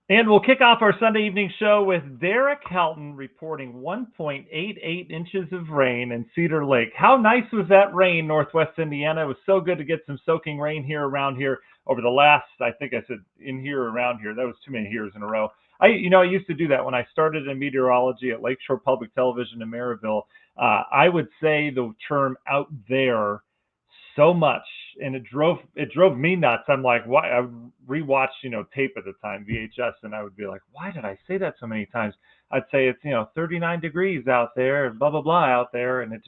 And we'll kick off our Sunday evening show with Derek Helton reporting 1.88 inches of rain in Cedar Lake. How nice was that rain, Northwest Indiana? It was so good to get some soaking rain here around here over the last, I think I said in here, around here. That was too many years in a row. I used to do that when I started in meteorology at Lakeshore Public Television in Maryville. I would say the term out there so much, and it drove me nuts. I'm like, why? I would rewatch tape at the time, VHS, and I would be like, why did I say that so many times? I'd say it's 39 degrees out there and blah blah blah out there, and it's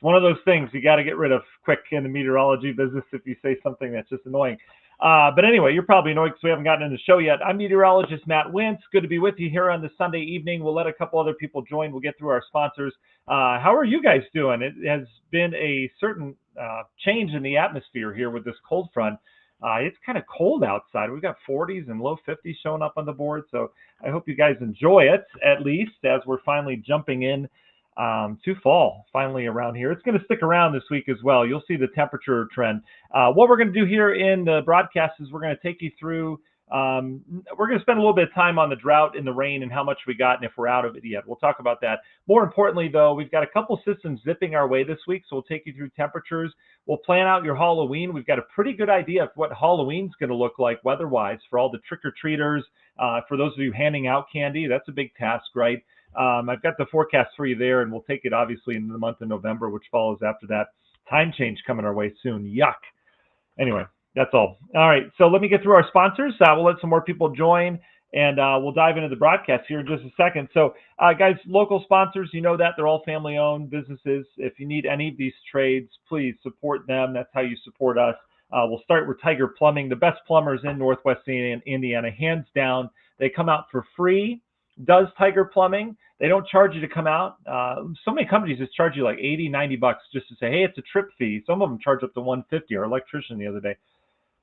one of those things you got to get rid of quick in the meteorology business if you say something that's just annoying. But anyway, you're probably annoyed because we haven't gotten in the show yet. I'm meteorologist Matt Wintz. Good to be with you here on this Sunday evening. We'll let a couple other people join. We'll get through our sponsors. How are you guys doing? It has been a certain change in the atmosphere here with this cold front. It's kind of cold outside. We've got 40s and low 50s showing up on the board. So I hope you guys enjoy it, at least as we're finally jumping in to fall finally around here. It's going to stick around this week as well. You'll see the temperature trend. What we're going to do here in the broadcast is we're going to take you through. We're going to spend a little bit of time on the drought and the rain and how much we got and if we're out of it yet. We'll talk about that. More importantly, though, we've got a couple systems zipping our way this week, so we'll take you through temperatures. We'll plan out your Halloween. We've got a pretty good idea of what Halloween's going to look like weather-wise for all the trick-or-treaters. For those of you handing out candy, that's a big task, right? I've got the forecast for you there, and we'll take it obviously in the month of November, which follows after that. Time change coming our way soon. Yuck. Anyway, that's all. All right, so let me get through our sponsors. We'll let some more people join, and we'll dive into the broadcast here in just a second. So, guys, local sponsors, you know that. They're all family-owned businesses. If you need any of these trades, please support them. That's how you support us. We'll start with Tiger Plumbing, the best plumbers in Northwest Indiana, hands down. They come out for free. Does Tiger Plumbing. They don't charge you to come out. So many companies just charge you like 80, 90 bucks just to say, hey, it's a trip fee. Some of them charge up to 150. Our electrician the other day.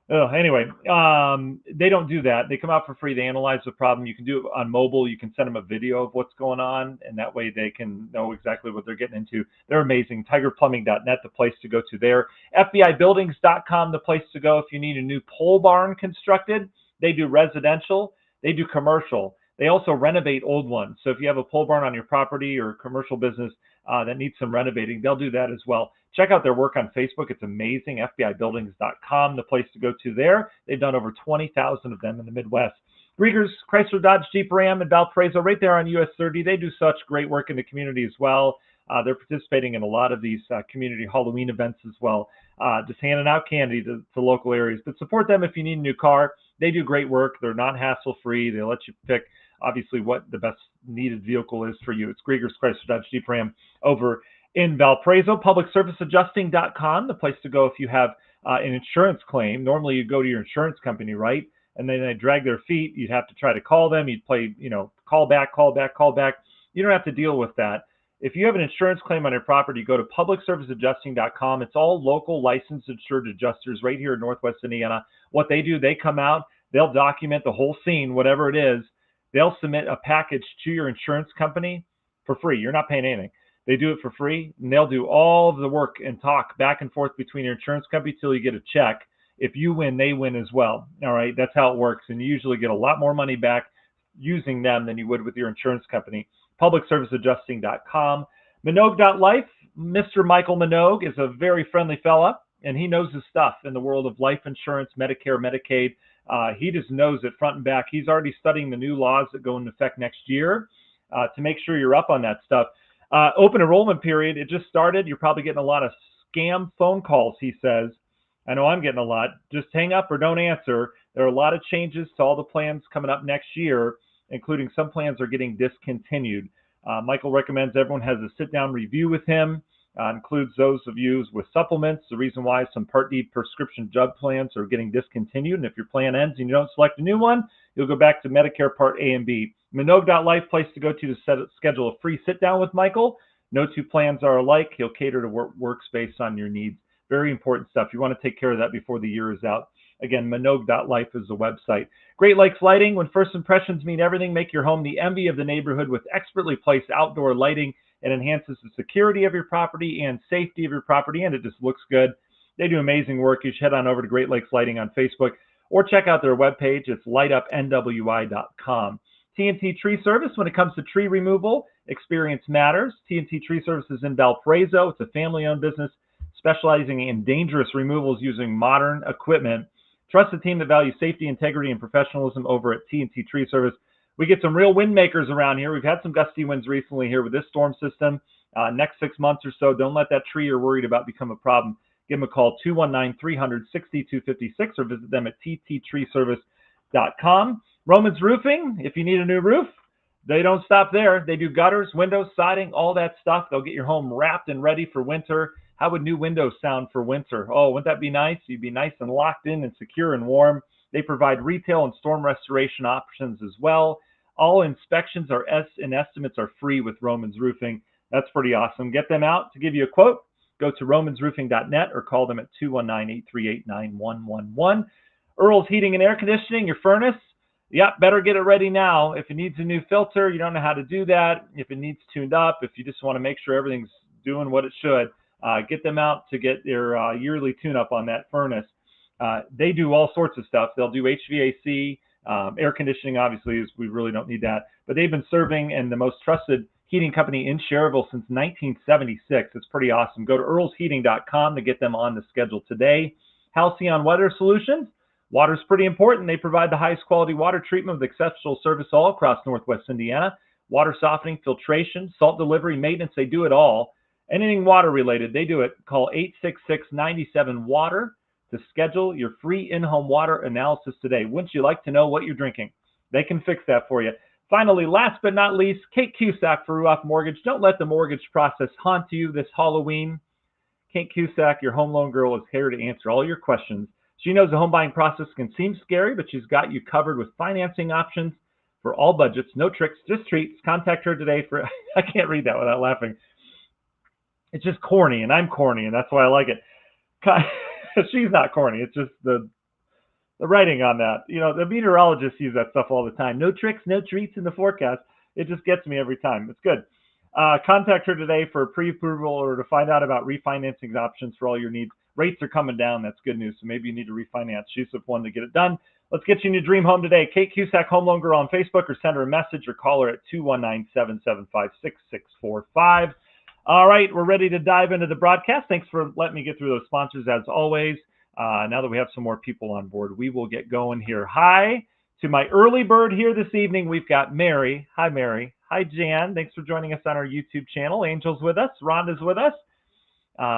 Anyway, they don't do that. They come out for free. They analyze the problem. You can do it on mobile. You can send them a video of what's going on, and that way they can know exactly what they're getting into. They're amazing. TigerPlumbing.net, the place to go to there. FBIBuildings.com, the place to go if you need a new pole barn constructed. They do residential. They do commercial. They also renovate old ones. So if you have a pole barn on your property or commercial business that needs some renovating, they'll do that as well. Check out their work on Facebook. It's amazing. FBIBuildings.com, the place to go to there. They've done over 20,000 of them in the Midwest. Grieger's Chrysler Dodge Jeep Ram in Valparaiso, right there on US 30. They do such great work in the community as well. They're participating in a lot of these community Halloween events as well, just handing out candy to local areas. But support them if you need a new car. They do great work. They're not hassle-free. They let you pick, obviously, what the best needed vehicle is for you. It's Grieger's Chrysler Dodge Jeep Ram over in Valparaiso. PublicServiceAdjusting.com, the place to go if you have an insurance claim. Normally you go to your insurance company, right? And then they drag their feet. You'd have to try to call them. You'd play, call back, call back, call back. You don't have to deal with that. If you have an insurance claim on your property, go to PublicServiceAdjusting.com. It's all local licensed insured adjusters right here in Northwest Indiana. What they do, they come out, they'll document the whole scene, whatever it is. They'll submit a package to your insurance company for free. You're not paying anything. They do it for free, and they'll do all of the work and talk back and forth between your insurance company till you get a check. If you win, they win as well. All right, that's how it works, and you usually get a lot more money back using them than you would with your insurance company. PublicServiceAdjusting.com. Minogue.life. Mr. Michael Minogue is a very friendly fella, and he knows his stuff in the world of life insurance, Medicare, Medicaid. He just knows it front and back. He's already studying the new laws that go into effect next year to make sure you're up on that stuff. Open enrollment period, it just started. You're probably getting a lot of scam phone calls, he says. I know I'm getting a lot. Just hang up or don't answer. There are a lot of changes to all the plans coming up next year, including some plans are getting discontinued. Michael recommends everyone has a sit-down review with him. Includes those of you with supplements. The reason why some Part D prescription drug plans are getting discontinued. And if your plan ends and you don't select a new one, you'll go back to Medicare Part A and B. Minogue.life, place to go to schedule a free sit-down with Michael. No two plans are alike. He'll cater to works based on your needs. Very important stuff. You want to take care of that before the year is out. Again, Minogue.life is the website. Great Lakes Lighting. When first impressions mean everything, make your home the envy of the neighborhood with expertly placed outdoor lighting. It enhances the security of your property and safety of your property, and it just looks good. They do amazing work. You should head on over to Great Lakes Lighting on Facebook. or check out their webpage. It's lightupnwi.com. TNT Tree Service, when it comes to tree removal, experience matters. TNT Tree Service is in Valparaiso. It's a family-owned business specializing in dangerous removals using modern equipment. Trust the team that values safety, integrity, and professionalism over at TNT Tree Service. We get some real wind makers around here. We've had some gusty winds recently here with this storm system. Next 6 months or so, don't let that tree you're worried about become a problem. Give them a call, 219-300-6256, or visit them at ttreeservice.com. Romans Roofing, if you need a new roof, they don't stop there. They do gutters, windows, siding, all that stuff. They'll get your home wrapped and ready for winter. How would new windows sound for winter? Oh, wouldn't that be nice? You'd be nice and locked in and secure and warm. They provide retail and storm restoration options as well. All inspections and estimates are free with Romans Roofing. That's pretty awesome. Get them out to give you a quote. Go to romansroofing.net or call them at 219-838-9111. Earl's Heating and Air Conditioning, your furnace. Yep, better get it ready now. If it needs a new filter, you don't know how to do that. If it needs tuned up, if you just want to make sure everything's doing what it should, get them out to get their yearly tune-up on that furnace. They do all sorts of stuff. They'll do HVAC, air conditioning, obviously, is we really don't need that. But they've been serving in the most trusted heating company in Schererville since 1976. It's pretty awesome. Go to earlsheating.com to get them on the schedule today. Halcyon Weather Solutions. Water's pretty important. They provide the highest quality water treatment with exceptional service all across Northwest Indiana. Water softening, filtration, salt delivery, maintenance, they do it all. Anything water related, they do it. Call 866-97-WATER to schedule your free in-home water analysis today. Wouldn't you like to know what you're drinking? They can fix that for you. Finally, last but not least, Kate Cusack for Ruoff Mortgage. Don't let the mortgage process haunt you this Halloween. Kate Cusack, your home loan girl, is here to answer all your questions. She knows the home buying process can seem scary, but she's got you covered with financing options for all budgets. No tricks, just treats. Contact her today for, I can't read that without laughing. It's just corny, and I'm corny, and that's why I like it. She's not corny. It's just the writing on that. You know, the meteorologists use that stuff all the time. No tricks, no treats in the forecast. It just gets me every time. It's good. Contact her today for pre-approval or to find out about refinancing options for all your needs. Rates are coming down. That's good news. So maybe you need to refinance. She's the one to get it done. Let's get you in your dream home today. Kate Cusack, Home Loan Girl on Facebook, or send her a message or call her at 219-775-6645. All right, we're ready to dive into the broadcast. Thanks for letting me get through those sponsors as always. Now that we have some more people on board, we will get going here. Hi to my early bird here this evening. We've got Mary. Hi, Mary. Hi, Jan. Thanks for joining us on our YouTube channel. Angel's with us. Rhonda's with us.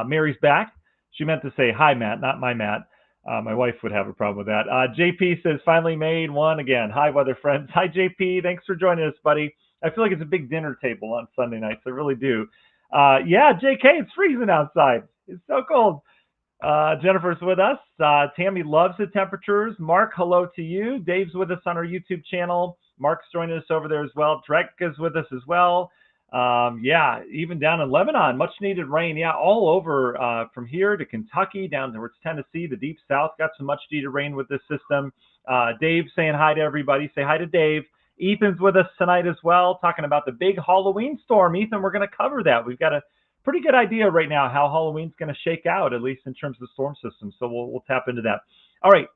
Mary's back. She meant to say hi, Matt, not my Matt. My wife would have a problem with that. JP says, finally made one again. Hi, weather friends. Hi, JP. Thanks for joining us, buddy. I feel like it's a big dinner table on Sunday nights. I really do. Yeah, JK, it's freezing outside. It's so cold. Jennifer's with us. Tammy loves the temperatures. Mark, hello to you. Dave's with us on our YouTube channel. Mark's joining us over there as well. Drek is with us as well. Yeah, even down in Lebanon, much needed rain. Yeah, all over from here to Kentucky, down towards Tennessee, the deep south, got some much needed rain with this system. Dave saying hi to everybody. Say hi to Dave. Ethan's with us tonight as well, talking about the big Halloween storm. Ethan, we're going to cover that. We've got a pretty good idea right now how Halloween's going to shake out, at least in terms of storm systems. So we'll tap into that. All right,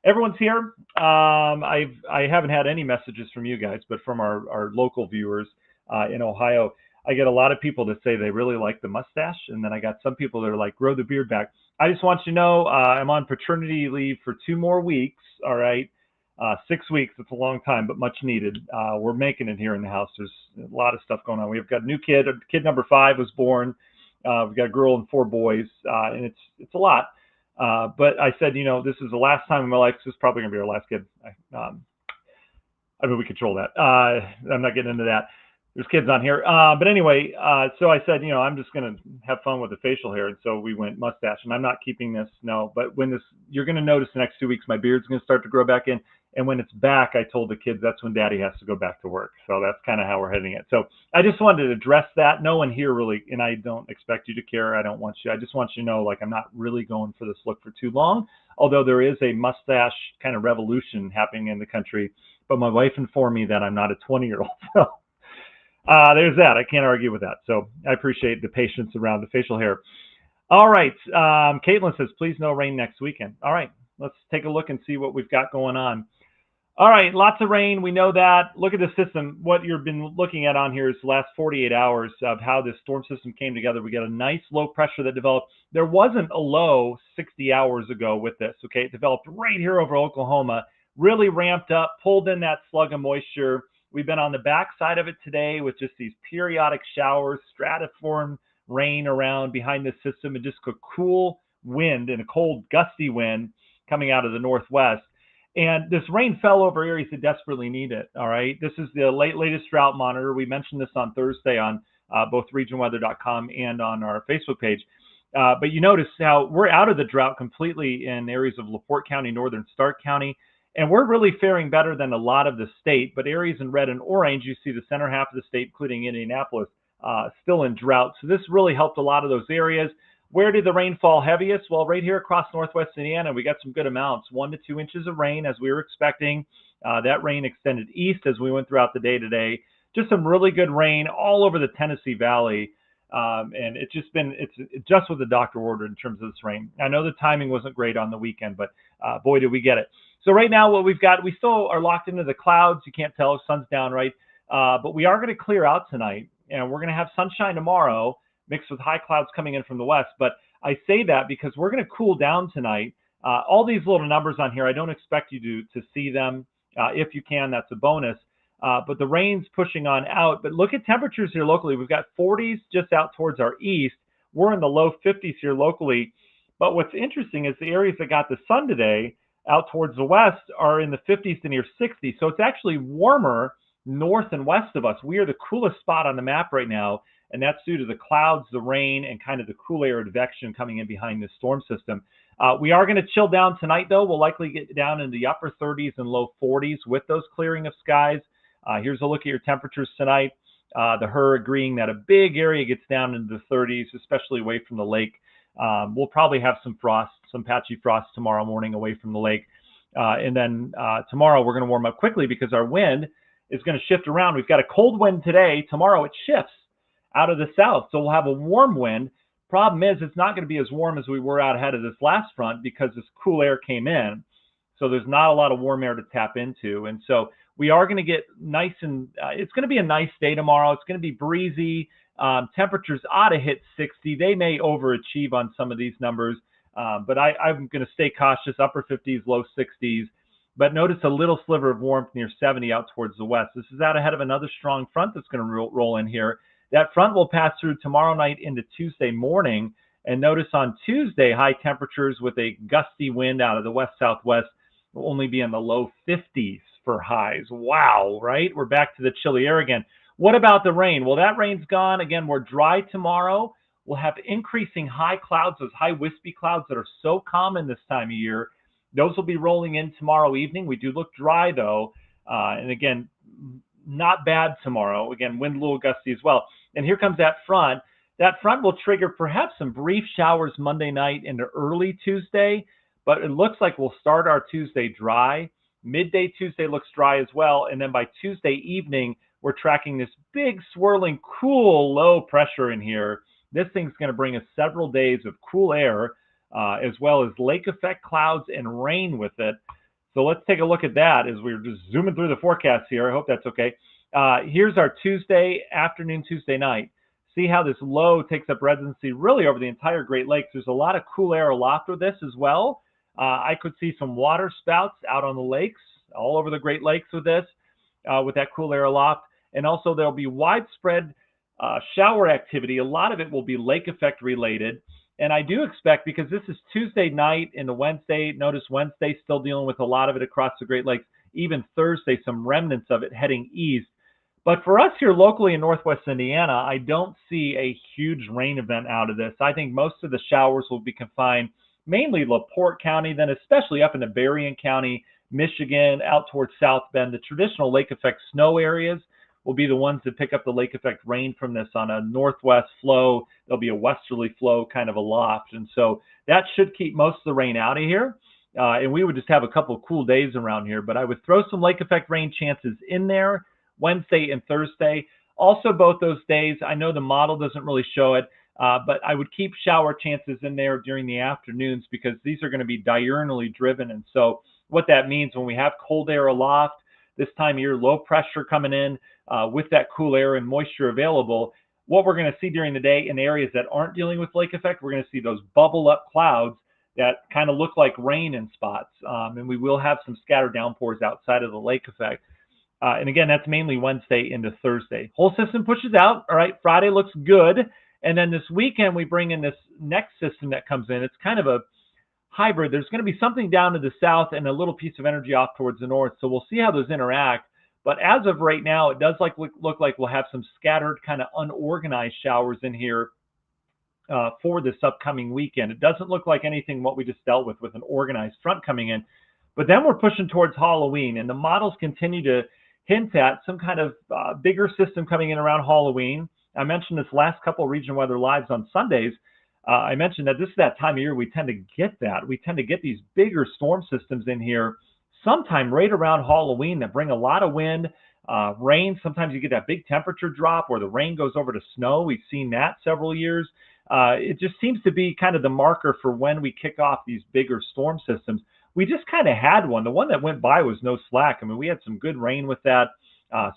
everyone's here. I haven't had any messages from you guys, but from our local viewers in Ohio, I get a lot of people that say they really like the mustache, and then I got some people that are like, grow the beard back. I just want you to know I'm on paternity leave for 2 more weeks. All right. 6 weeks, it's a long time, but much needed. We're making it here in the house. There's a lot of stuff going on. We've got a new kid. Kid number 5 was born. We've got a girl and 4 boys, and it's a lot. But I said, you know, this is the last time in my life. This is probably going to be our last kid. I mean, we control that. I'm not getting into that. There's kids on here. But anyway, so I said, you know, I'm just going to have fun with the facial hair. And so we went mustache, and I'm not keeping this. No, but when you're going to notice the next 2 weeks, my beard's going to start to grow back in. And when it's back, I told the kids that's when daddy has to go back to work. So that's kind of how we're heading it. So I just wanted to address that. No one here really, and I don't expect you to care. I just want you to know, like, I'm not really going for this look for too long, although there is a mustache kind of revolution happening in the country. But my wife informed me that I'm not a 20-year-old. So there's that. I can't argue with that. So I appreciate the patience around the facial hair. All right. Caitlin says, please no rain next weekend. All right. Let's take a look and see what we've got going on. All right, lots of rain. We know that. Look at the system. What you've been looking at on here is the last 48 hours of how this storm system came together. We got a nice low pressure that developed. There wasn't a low 60 hours ago with this, okay? It developed right here over Oklahoma, really ramped up, pulled in that slug of moisture. We've been on the backside of it today with just these periodic showers, stratiform rain around behind this system, and just a cool wind and a cold, gusty wind coming out of the northwest. And this rain fell over areas that desperately need it. All right. This is the latest drought monitor. We mentioned this on Thursday on both regionweather.com and on our Facebook page. But you notice how we're out of the drought completely in areas of LaPorte County, northern Stark County. And we're really faring better than a lot of the state. But areas in red and orange, you see the center half of the state, including Indianapolis, still in drought. So this really helped a lot of those areas. Where did the rain fall heaviest? Well, right here across northwest Indiana, we got some good amounts, 1 to 2 inches of rain as we were expecting. That rain extended east as we went throughout the day today. Just some really good rain all over the Tennessee Valley. And it's just what the doctor ordered in terms of this rain. I know the timing wasn't great on the weekend, but boy, did we get it. So right now what we've got, we still are locked into the clouds. You can't tell if sun's down, right? But we are going to clear out tonight, and we're going to have sunshine tomorrow, mixed with high clouds coming in from the west. But I say that because we're going to cool down tonight. All these little numbers on here, I don't expect you to see them. If you can, that's a bonus. But the rain's pushing on out. But look at temperatures here locally. We've got 40s just out towards our east. We're in the low 50s here locally. But what's interesting is the areas that got the sun today out towards the west are in the 50s to near 60s. So it's actually warmer north and west of us. We are the coolest spot on the map right now. And that's due to the clouds, the rain, and kind of the cool air advection coming in behind this storm system. We are going to chill down tonight, though. We'll likely get down in the upper 30s and low 40s with those clearing of skies. Here's a look at your temperatures tonight. The HRRR agreeing that a big area gets down into the 30s, especially away from the lake. We'll probably have some frost, some patchy frost tomorrow morning away from the lake. And then tomorrow we're going to warm up quickly because our wind is going to shift around. We've got a cold wind today. Tomorrow it shifts out of the south. So we'll have a warm wind. Problem is, it's not going to be as warm as we were out ahead of this last front because this cool air came in. So there's not a lot of warm air to tap into. And so we are going to get nice and it's going to be a nice day tomorrow. It's going to be breezy. Temperatures ought to hit 60. They may overachieve on some of these numbers, but I'm going to stay cautious, upper 50s, low 60s. But notice a little sliver of warmth near 70 out towards the west. This is out ahead of another strong front that's going to roll in here. That front will pass through tomorrow night into Tuesday morning. And notice on Tuesday, high temperatures with a gusty wind out of the west-southwest will only be in the low 50s for highs. Wow, right? We're back to the chilly air again. What about the rain? Well, that rain's gone. Again, we're dry tomorrow. We'll have increasing high clouds, those high wispy clouds that are so common this time of year. Those will be rolling in tomorrow evening. We do look dry, though. And again, not bad tomorrow. Again, wind a little gusty as well. And here comes that front. That front will trigger perhaps some brief showers Monday night into early Tuesday, but it looks like we'll start our Tuesday dry. Midday Tuesday looks dry as well. And then by Tuesday evening, we're tracking this big swirling cool low pressure in here. This thing's going to bring us several days of cool air, as well as lake effect clouds and rain with it. So let's take a look at that as we're just zooming through the forecast here. I hope that's okay. Here's our Tuesday afternoon, Tuesday night. See how this low takes up residency really over the entire Great Lakes. There's a lot of cool air aloft with this as well. I could see some water spouts out on the lakes, all over the Great Lakes with this, with that cool air aloft. And also there'll be widespread shower activity. A lot of it will be lake effect related. And I do expect, because this is Tuesday night into Wednesday, notice Wednesday still dealing with a lot of it across the Great Lakes, even Thursday, some remnants of it heading east. But for us here locally in Northwest Indiana, I don't see a huge rain event out of this. I think most of the showers will be confined mainly LaPorte County, then especially up into Berrien County, Michigan, out towards South Bend. The traditional lake effect snow areas will be the ones that pick up the lake effect rain from this on a northwest flow. There'll be a westerly flow kind of aloft. And so that should keep most of the rain out of here. And we would just have a couple of cool days around here. But I would throw some lake effect rain chances in there Wednesday and Thursday. Also, both those days, I know the model doesn't really show it. But I would keep shower chances in there during the afternoons because these are going to be diurnally driven. And so what that means when we have cold air aloft this time of year, low pressure coming in with that cool air and moisture available, what we're going to see during the day in areas that aren't dealing with lake effect, we're going to see those bubble up clouds that kind of look like rain in spots. And we will have some scattered downpours outside of the lake effect. And again, that's mainly Wednesday into Thursday. Whole system pushes out. All right, Friday looks good. And then this weekend, we bring in this next system that comes in. It's kind of a hybrid. There's going to be something down to the south and a little piece of energy off towards the north. So we'll see how those interact. But as of right now, it does look like we'll have some scattered, kind of unorganized showers in here for this upcoming weekend. It doesn't look like anything what we just dealt with an organized front coming in. But then we're pushing towards Halloween, and the models continue to hint at some kind of bigger system coming in around Halloween. I mentioned this last couple of Region Weather Lives on Sundays. I mentioned that this is that time of year we tend to get that. We tend to get these bigger storm systems in here sometime right around Halloween that bring a lot of wind, rain. Sometimes you get that big temperature drop where the rain goes over to snow. We've seen that several years. It just seems to be kind of the marker for when we kick off these bigger storm systems. We just kind of had one. The one that went by was no slack. I mean, we had some good rain with that,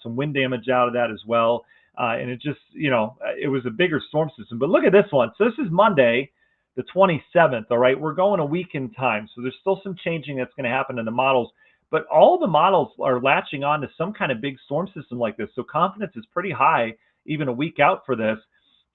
some wind damage out of that as well. And it just, it was a bigger storm system. But look at this one. So this is Monday, the 27th, all right? We're going a week in time. So there's still some changing that's going to happen in the models. But all the models are latching on to some kind of big storm system like this. So confidence is pretty high, even a week out for this.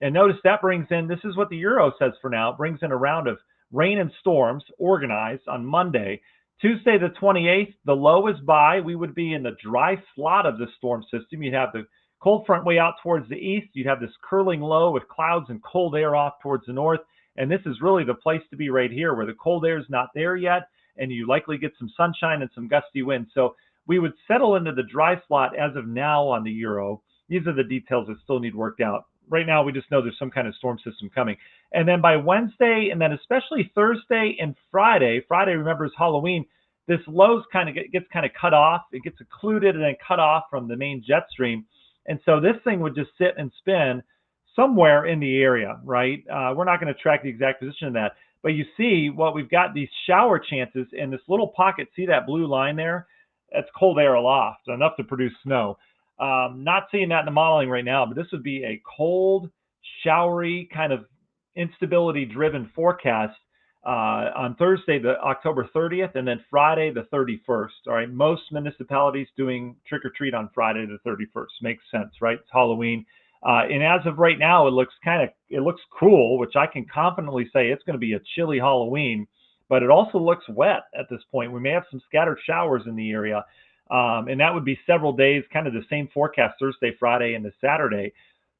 And notice that brings in, this is what the Euro says for now, it brings in a round of rain and storms organized on Monday. Tuesday, the 28th, the low is by. We would be in the dry slot of the storm system. You'd have the cold front way out towards the east. You'd have this curling low with clouds and cold air off towards the north. And this is really the place to be right here where the cold air is not there yet. And you likely get some sunshine and some gusty wind. So we would settle into the dry slot as of now on the Euro. These are the details that still need worked out. Right now, we just know there's some kind of storm system coming. And then by Wednesday, and then especially Thursday and Friday, remember, is Halloween, this low kind of gets kind of cut off. It gets occluded and then cut off from the main jet stream. And so this thing would just sit and spin somewhere in the area, right? We're not going to track the exact position of that. But you see what we've got, these shower chances in this little pocket. See that blue line there? That's cold air aloft, enough to produce snow. Not seeing that in the modeling right now, but this would be a cold, showery, kind of instability-driven forecast on Thursday, the October 30th, and then Friday, the 31st. All right, most municipalities doing trick-or-treat on Friday, the 31st. Makes sense, right? It's Halloween. And as of right now, it looks cool, which I can confidently say it's going to be a chilly Halloween, but it also looks wet at this point. We may have some scattered showers in the area. And that would be several days, kind of the same forecast, Thursday, Friday, and the Saturday.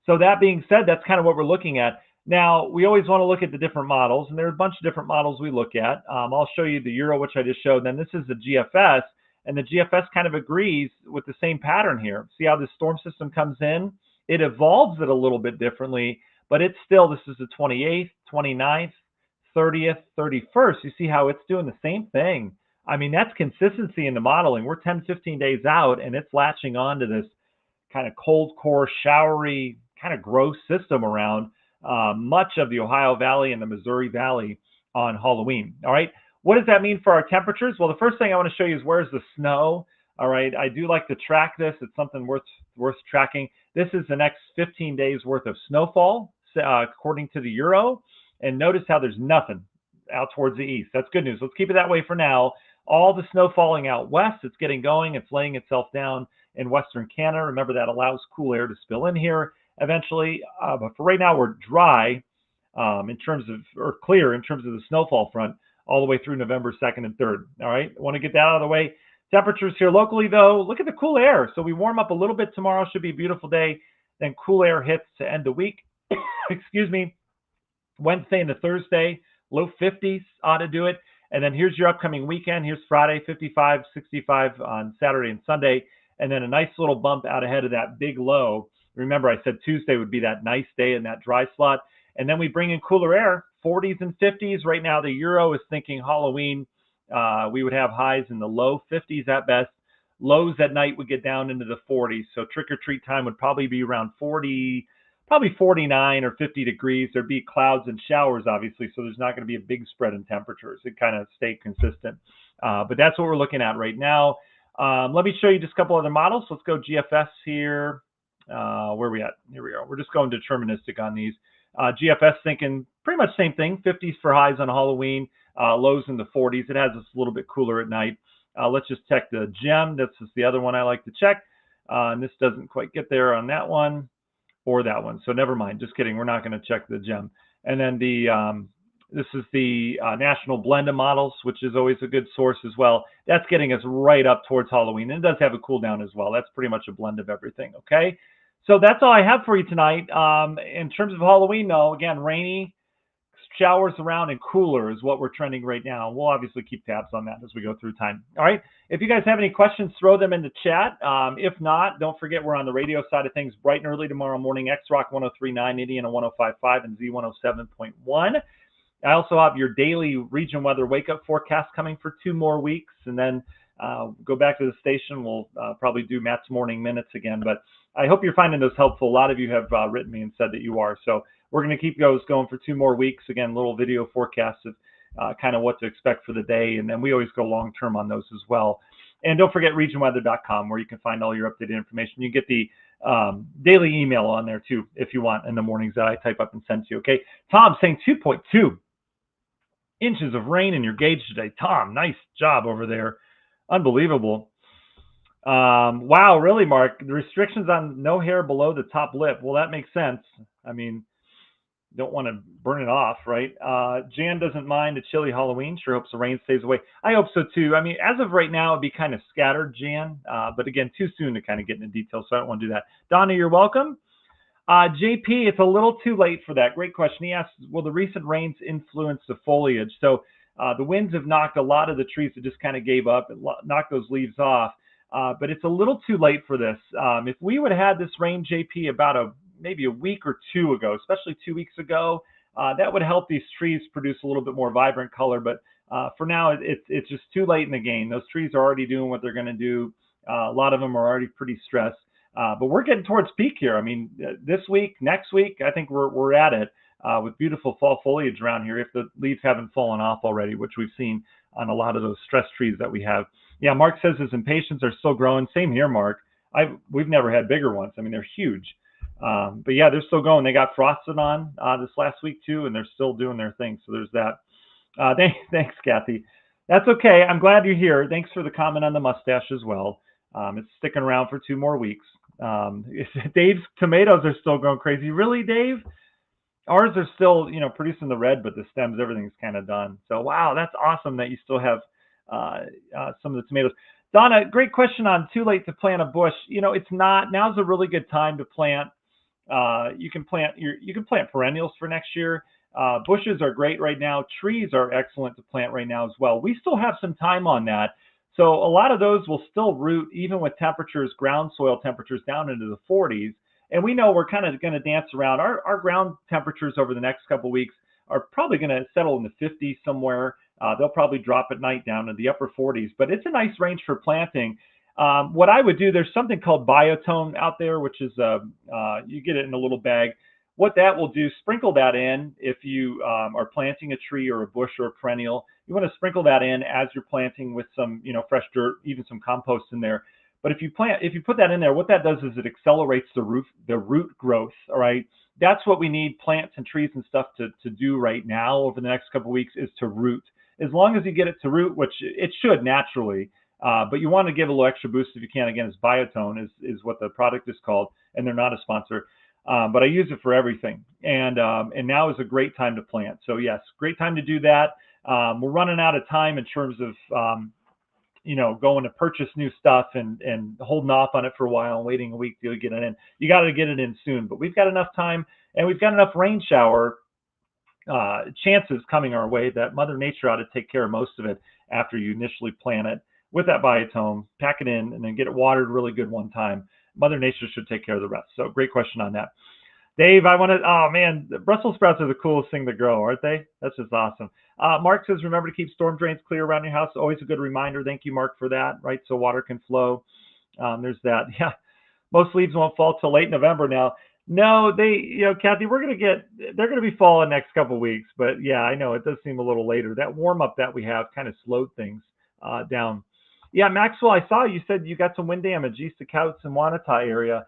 So that being said, that's kind of what we're looking at. Now, we always want to look at the different models, and there are a bunch of different models we look at. I'll show you the Euro, which I just showed. Then this is the GFS, and the GFS kind of agrees with the same pattern here. See how this storm system comes in? It evolves it a little bit differently, but it's still, this is the 28th, 29th, 30th, 31st. You see how it's doing the same thing. I mean, that's consistency in the modeling. We're 10, 15 days out, and it's latching on to this kind of cold core, showery, kind of gross system around much of the Ohio Valley and the Missouri Valley on Halloween. All right. What does that mean for our temperatures? Well, the first thing I want to show you is where's the snow. All right. I do like to track this. It's something worth tracking. This is the next 15 days worth of snowfall, according to the Euro. And notice how there's nothing out towards the east. That's good news. Let's keep it that way for now. All the snow falling out west, it's getting going. It's laying itself down in western Canada. Remember, that allows cool air to spill in here eventually. But for right now, we're dry in terms of, or clear in terms of the snowfall front all the way through November 2nd and 3rd. All right, I want to get that out of the way. Temperatures here locally, though, look at the cool air. So we warm up a little bit tomorrow. Should be a beautiful day. Then cool air hits to end the week. Excuse me. Wednesday into Thursday, low 50s ought to do it. And then here's your upcoming weekend. Here's Friday, 55, 65 on Saturday and Sunday. And then a nice little bump out ahead of that big low. Remember, I said Tuesday would be that nice day in that dry slot. And then we bring in cooler air, 40s and 50s. Right now, the Euro is thinking Halloween. We would have highs in the low 50s at best. Lows at night would get down into the 40s. So trick-or-treat time would probably be around 40, probably 49 or 50 degrees. There'd be clouds and showers, obviously, so there's not going to be a big spread in temperatures. It kind of stay consistent. But that's what we're looking at right now. Let me show you just a couple other models. Let's go GFS here. Where are we at? Here we are. We're just going deterministic on these. GFS thinking pretty much same thing. 50s for highs on Halloween, lows in the 40s. It has us a little bit cooler at night. Let's just check the gem. This is the other one I like to check. And this doesn't quite get there on that one or that one. So never mind. Just kidding. We're not going to check the gem. And then this is the National Blend of models, which is always a good source as well. That's getting us right up towards Halloween. And it does have a cool down as well. That's pretty much a blend of everything. Okay. So that's all I have for you tonight. In terms of Halloween, though, again, rainy, showers around, and cooler is what we're trending right now. We'll obviously keep tabs on that as we go through time. All right. If you guys have any questions, throw them in the chat. If not, don't forget we're on the radio side of things bright and early tomorrow morning. X-Rock 103.9, Indiana 105.5, and Z107.1. I also have your daily region weather wake-up forecast coming for 2 more weeks, and then go back to the station. We'll probably do Matt's Morning Minutes again, but I hope you're finding those helpful. A lot of you have written me and said that you are. So we're going to keep those going for 2 more weeks. Again, little video forecasts of kind of what to expect for the day, and then we always go long-term on those as well. And don't forget regionweather.com, where you can find all your updated information. You get the daily email on there, too, if you want, in the mornings that I type up and send to you. Okay, Tom saying 2.2 inches of rain in your gauge today. Tom, nice job over there. Unbelievable. Wow, really, Mark? The restrictions on no hair below the top lip. Well, that makes sense. I mean, don't want to burn it off, right? Jan doesn't mind a chilly Halloween. Sure hopes the rain stays away. I hope so, too. I mean, as of right now, it'd be kind of scattered, Jan. But again, too soon to kind of get into details, so I don't want to do that. Donna, you're welcome. JP, it's a little too late for that. Great question. He asks, will the recent rains influence the foliage? So the winds have knocked a lot of the trees that just kind of gave up and knocked those leaves off. But it's a little too late for this. If we would have had this rain, JP, about maybe a week or 2 ago, especially 2 weeks ago, that would help these trees produce a little bit more vibrant color. But for now, it's just too late in the game. Those trees are already doing what they're going to do. A lot of them are already pretty stressed. But we're getting towards peak here. I mean, this week, next week, I think we're at it with beautiful fall foliage around here if the leaves haven't fallen off already, which we've seen on a lot of those stress trees that we have. Yeah, Mark says his impatiens are still growing. Same here, Mark. We've never had bigger ones. I mean, they're huge. But yeah, they're still going. They got frosted on this last week too, and they're still doing their thing. So there's that. Thanks, Kathy. That's okay. I'm glad you're here. Thanks for the comment on the mustache as well. It's sticking around for 2 more weeks. Dave's tomatoes are still going crazy. Really, Dave? Ours are still, producing the red, but the stems, everything's kind of done. So, wow, that's awesome that you still have some of the tomatoes. Donna, great question on too late to plant a bush. It's not. Now's a really good time to plant. You can plant perennials for next year. Bushes are great right now. Trees are excellent to plant right now as well. We still have some time on that. So a lot of those will still root even with temperatures, ground soil temperatures down into the 40s. And we know we're kind of going to dance around. Our ground temperatures over the next couple of weeks are probably going to settle in the 50s somewhere. They'll probably drop at night down to the upper 40s, but it's a nice range for planting. What I would do, there's something called Biotone out there, which is you get it in a little bag. What that will do, sprinkle that in if you are planting a tree or a bush or a perennial. You want to sprinkle that in as you're planting with some, fresh dirt, even some compost in there. But if you put that in there, what that does is it accelerates the root growth. All right, that's what we need plants and trees and stuff to do right now over the next couple of weeks is to root. As long as you get it to root, which it should naturally, but you want to give a little extra boost if you can. Again, it's Biotone is what the product is called, and they're not a sponsor. But I use it for everything, and now is a great time to plant. So yes, great time to do that. We're running out of time in terms of going to purchase new stuff and holding off on it for a while and waiting a week to get it in. You got to get it in soon, but we've got enough time and we've got enough rain shower chances coming our way that Mother Nature ought to take care of most of it after you initially plant it with that Biotone, pack it in, and then get it watered really good one time. Mother Nature should take care of the rest. So great question on that. Dave, oh man, the Brussels sprouts are the coolest thing to grow, aren't they? That's just awesome. Mark says, remember to keep storm drains clear around your house. Always a good reminder. Thank you, Mark, for that, right? So water can flow. There's that. Yeah, most leaves won't fall till late November now. No, Kathy, they're gonna be fall in the next couple weeks, but yeah, I know it does seem a little later. That warm up that we have kind of slowed things down. Yeah, Maxwell, I saw you said you got some wind damage east of Couts and Wanatai area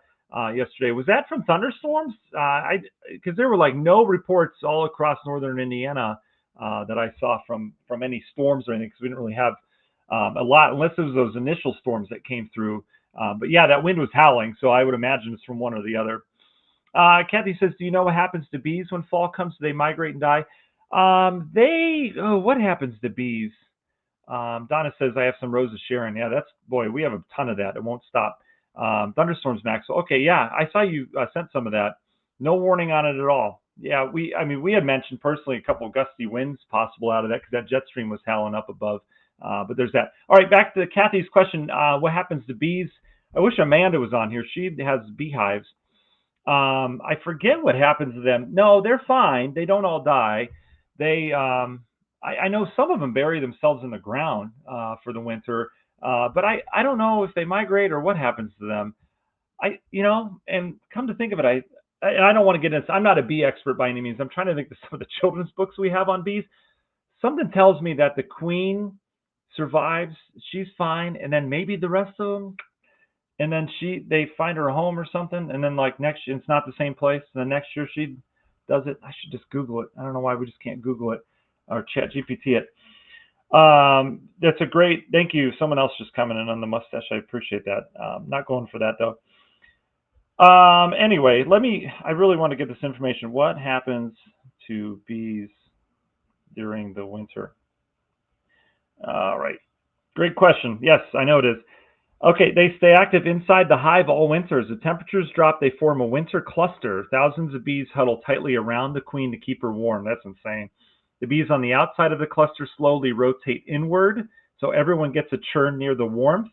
yesterday. Was that from thunderstorms? Because there were like no reports all across northern Indiana that I saw from any storms or anything, because we didn't really have a lot, unless it was those initial storms that came through. But yeah, that wind was howling, so I would imagine it's from one or the other. Kathy says, "Do you know what happens to bees when fall comes? Do they migrate and die?" What happens to bees? Donna says, "I have some roses Sharon." Yeah, boy, we have a ton of that. It won't stop. Thunderstorms, Max. Okay, yeah, I saw you sent some of that. No warning on it at all. Yeah, we had mentioned personally a couple of gusty winds possible out of that because that jet stream was howling up above. But there's that. All right, back to Kathy's question. What happens to bees? I wish Amanda was on here. She has beehives. I forget what happens to them. No, they're fine. They don't all die. I know some of them bury themselves in the ground for the winter, but I don't know if they migrate or what happens to them. And come to think of it, I don't want to get into. I'm not a bee expert by any means. I'm trying to think of some of the children's books we have on bees. Something tells me that the queen survives. She's fine, and then maybe the rest of them, and then they find her a home or something, and then like next year it's not the same place, and the next year she does it. I should just Google it. I don't know why we just can't Google it or Chat GPT it. That's a great thank you. Someone else just coming in on the mustache. I appreciate that. Not going for that though. Anyway, I really want to get this information. What happens to bees during the winter? All right. Great question. Yes, I know it is. Okay, they stay active inside the hive all winter. As the temperatures drop, they form a winter cluster. Thousands of bees huddle tightly around the queen to keep her warm. That's insane. The bees on the outside of the cluster slowly rotate inward, so everyone gets a churn near the warmth.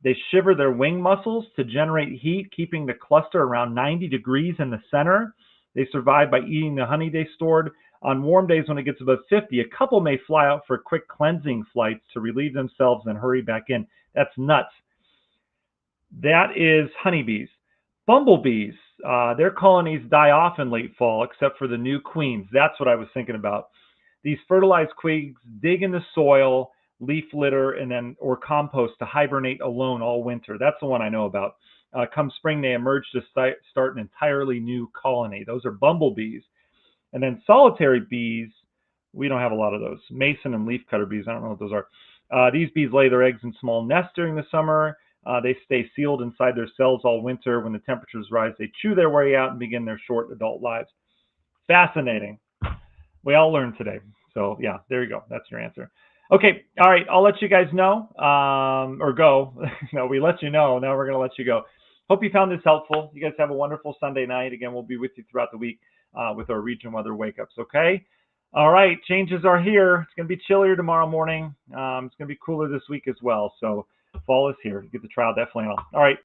They shiver their wing muscles to generate heat, keeping the cluster around 90 degrees in the center. They survive by eating the honey they stored. On warm days when it gets above 50, a couple may fly out for quick cleansing flights to relieve themselves and hurry back in. That's nuts. That is honeybees. Bumblebees, their colonies die off in late fall, except for the new queens. That's what I was thinking about. These fertilized queens dig in the soil, leaf litter, or compost to hibernate alone all winter. That's the one I know about. Come spring, they emerge to start an entirely new colony. Those are bumblebees. And then solitary bees, we don't have a lot of those. Mason and leafcutter bees, I don't know what those are. These bees lay their eggs in small nests during the summer. They stay sealed inside their cells all winter. When the temperatures rise, they chew their way out and begin their short adult lives. Fascinating. We all learned today. So yeah, there you go. That's your answer. Okay. All right. I'll let you guys know or go. No, we let you know. Now we're going to let you go. Hope you found this helpful. You guys have a wonderful Sunday night. Again, we'll be with you throughout the week with our region weather wake-ups, okay? All right. Changes are here. It's going to be chillier tomorrow morning. It's going to be cooler this week as well. So fall is here. Get the trial definitely on. All right.